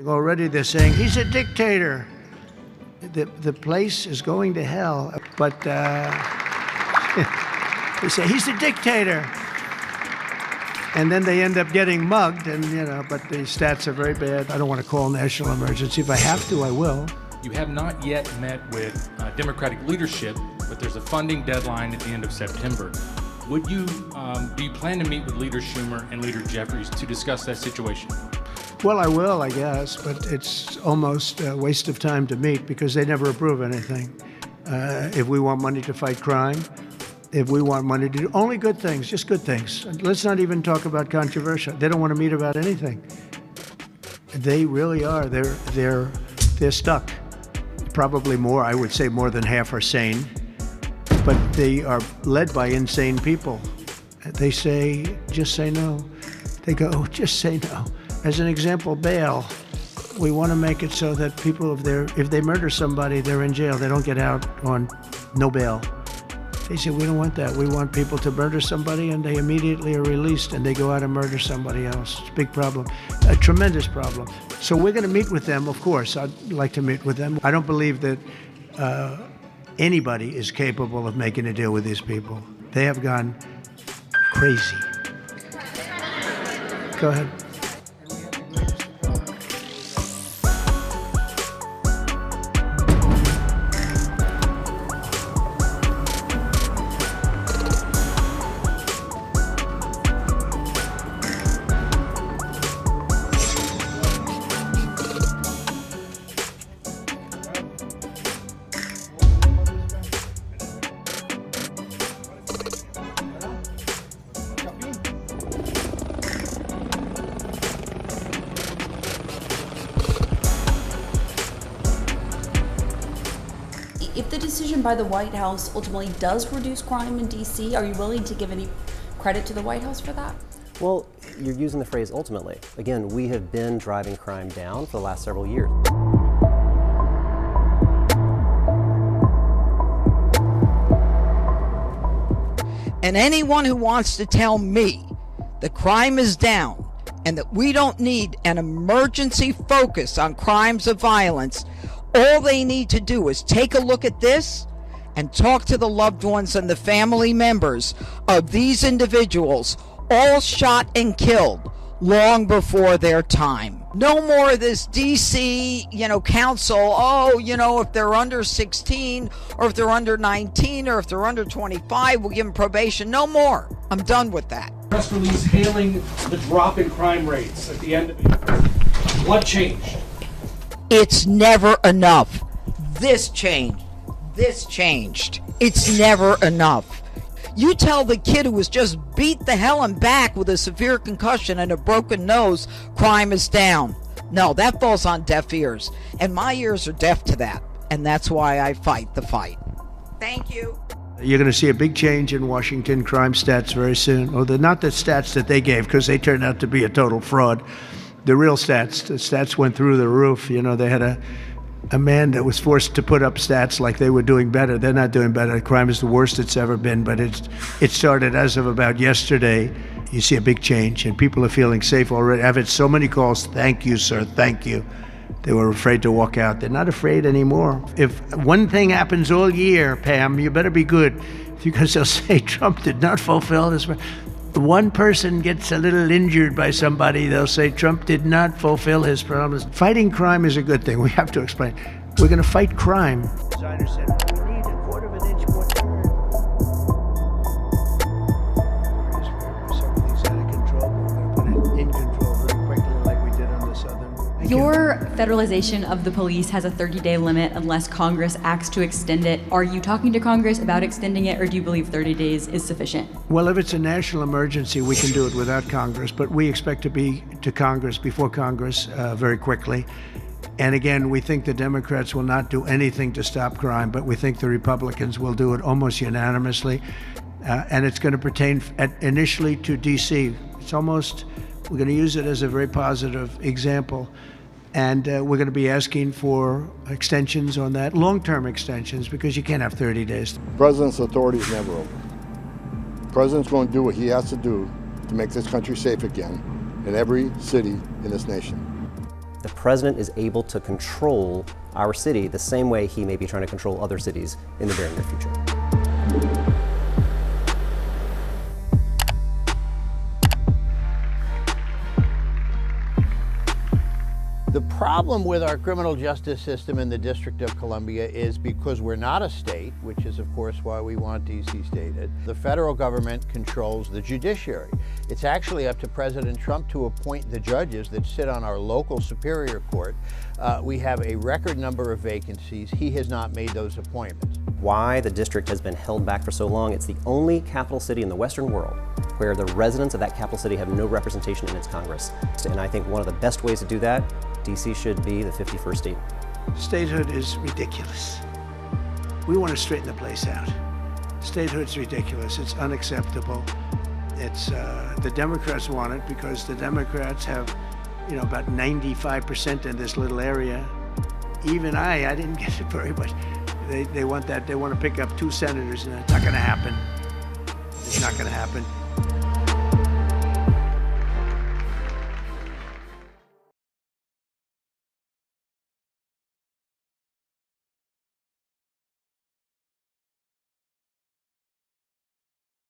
Already they're saying he's a dictator. The place is going to hell. But they say he's a dictator. And then they end up getting mugged, and but the stats are very bad. I don't want to call national emergency. If I have to, I will. You have not yet met with Democratic leadership, but there's a funding deadline at the end of September. Do you plan to meet with Leader Schumer and Leader Jeffries to discuss that situation? Well, I will, I guess, but it's almost a waste of time to meet because they never approve anything. If we want money to fight crime, if we want money to do only good things, just good things. Let's not even talk about controversial. They don't want to meet about anything. They really are. They're stuck. Probably more, I would say more than half are sane, but they are led by insane people. They say, just say no. They go, oh, just say no. As an example, bail. We want to make it so that people, if they murder somebody, they're in jail. They don't get out on no bail. They say, we don't want that. We want people to murder somebody and they immediately are released and they go out and murder somebody else. It's a big problem, a tremendous problem. So we're going to meet with them, of course. I'd like to meet with them. I don't believe that anybody is capable of making a deal with these people. They have gone crazy. Go ahead. If the decision by the White House ultimately does reduce crime in D.C., are you willing to give any credit to the White House for that? Well, you're using the phrase ultimately. Again, we have been driving crime down for the last several years. And anyone who wants to tell me that crime is down and that we don't need an emergency focus on crimes of violence, all they need to do is take a look at this and talk to the loved ones and the family members of these individuals, all shot and killed long before their time. No more of this DC, council, if they're under 16 or if they're under 19 or if they're under 25, we'll give them probation. No more. I'm done with that. Press release hailing the drop in crime rates at the end of it. What changed? It's never enough. This changed. It's never enough. You tell the kid who was just beat the hell and back with a severe concussion and a broken nose, crime is down. No, that falls on deaf ears. And my ears are deaf to that. And that's why I fight the fight. Thank you. You're going to see a big change in Washington crime stats very soon. Well, they're not the stats that they gave because they turned out to be a total fraud. The real stats, the stats went through the roof. They had a man that was forced to put up stats like they were doing better. They're not doing better. Crime is the worst it's ever been, but it started as of about yesterday. You see a big change, and people are feeling safe already. I've had so many calls, thank you, sir, thank you. They were afraid to walk out. They're not afraid anymore. If one thing happens all year, Pam, you better be good, because they'll say Trump did not fulfill this. One person gets a little injured by somebody, they'll say Trump did not fulfill his promise. Fighting crime is a good thing. We have to explain. We're going to fight crime. Designer said, we need a quarter of an inch more turn. Some of these out of control, but we're going to put it in control very quickly like we did on the southern. Your federalization of the police has a 30-day limit unless Congress acts to extend it. Are you talking to Congress about extending it, or do you believe 30 days is sufficient? Well, if it's a national emergency, we can do it without Congress, but we expect to be to Congress, before Congress, very quickly. And again, we think the Democrats will not do anything to stop crime, but we think the Republicans will do it almost unanimously. And it's going to pertain initially to D.C. We're going to use it as a very positive example. And we're going to be asking for extensions on that, long-term extensions, because you can't have 30 days. The president's authority is never over. The president's going to do what he has to do to make this country safe again in every city in this nation. The president is able to control our city the same way he may be trying to control other cities in the very near future. The problem with our criminal justice system in the District of Columbia is because we're not a state, which is of course why we want DC stated, the federal government controls the judiciary. It's actually up to President Trump to appoint the judges that sit on our local superior court. We have a record number of vacancies. He has not made those appointments. Why the district has been held back for so long, it's the only capital city in the Western world where the residents of that capital city have no representation in its Congress. And I think one of the best ways to do that, DC should be the 51st state. Statehood is ridiculous. We want to straighten the place out. Statehood's ridiculous. It's unacceptable. It's the Democrats want it because the Democrats have, you know, about 95% in this little area. Even I didn't get it very much. They want that. They want to pick up 2 senators, and it's not going to happen. It's not going to happen.